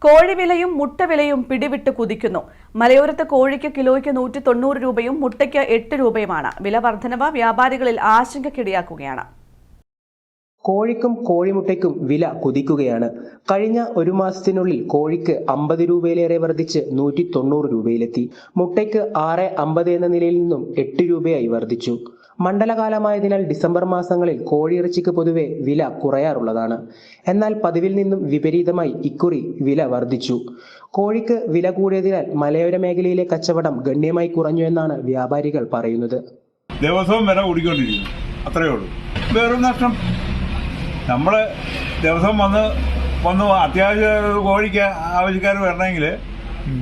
കോഴിവിലയും മുട്ടവിലയും പിടിവിട്ട് കുതിക്കുന്നു. മലയോരത്ത് കോഴിക്ക് കിലോയ്ക്ക് 190 രൂപയും മുട്ടയ്ക്ക് 8 രൂപയുമാണ്. വില വർധനവ് വ്യാപാരികളിൽ ആശങ്കയ്ക്കിടയാക്കുകയാണ്. കോഴിക്കും കോഴിമുട്ടയ്ക്കും വില കുതിക്കുകയാണ്. കഴിഞ്ഞ ഒരു മാസത്തിനുള്ളിൽ കോഴിക്ക് 50 രൂപയിലേറെ വർദ്ധിച്ച് 190 രൂപയിലെത്തി. മുട്ടയ്ക്ക് 6.50 എന്ന നിലയിൽ നിന്നും 8 രൂപയായി വർദ്ധിച്ചു. മണ്ഡലകാലമായതിനാൽ ഡിസംബർ മാസങ്ങളിൽ കോഴിയിറച്ചിക്ക് പൊതുവെ വില കുറയാറുള്ളതാണ്. എന്നാൽ പതിവിൽ നിന്നും വിപരീതമായി ഇക്കുറി വില വർദ്ധിച്ചു. കോഴിക്ക് വില കൂടിയതിനാൽ മലയോര മേഖലയിലെ കച്ചവടം ഗണ്യമായി കുറഞ്ഞു എന്നാണ് വ്യാപാരികൾ പറയുന്നത്. ദിവസവും വില കൂടിക്കൊണ്ടിരിക്കുന്നു, അത്രയേ ഉള്ളൂ. വേറൊരു നഷ്ടം. നമ്മൾ ദിവസം വന്ന് അത്യാവശ്യം കോഴിക്ക് ആവശ്യക്കാർ വരണമെങ്കിൽ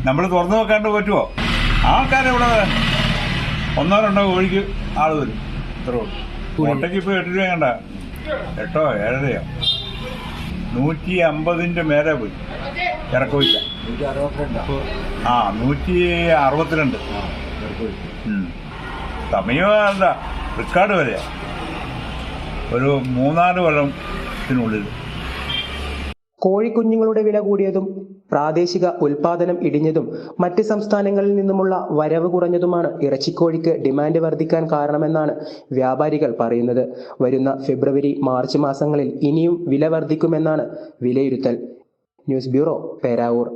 നമ്മൾ തുറന്നു വെക്കാണ്ട് പറ്റുമോ? ആൾക്കാരെവിടെ ഒന്നോ രണ്ടോ കോഴിക്ക് ആൾ വരും, ഇത്രേ ഉള്ളൂ. മുട്ടയ്ക്ക് ഇപ്പോൾ 8 രൂപ കണ്ട 8 7 150 മേലെ പോയി ഇറക്കമില്ല. 162 സമയമല്ല, ഫ്ലിപ്കാർട്ട് വരെയാ ഒരു 3-4 കൊല്ലത്തിനുള്ളിൽ. കോഴിക്കുഞ്ഞുങ്ങളുടെ വില കൂടിയതും പ്രാദേശിക ഉൽപാദനം ഇടിഞ്ഞതും മറ്റ് സംസ്ഥാനങ്ങളിൽ നിന്നുമുള്ള വരവ് കുറഞ്ഞതുമാണ് ഇറച്ചിക്കോഴിക്ക് ഡിമാൻഡ് വർദ്ധിക്കാൻ കാരണമെന്നാണ് വ്യാപാരികൾ പറയുന്നത്. വരുന്ന ഫെബ്രുവരി മാർച്ച് മാസങ്ങളിൽ ഇനിയും വില വർദ്ധിക്കുമെന്നാണ് വിലയിരുത്തൽ. News bureau, Peravoor.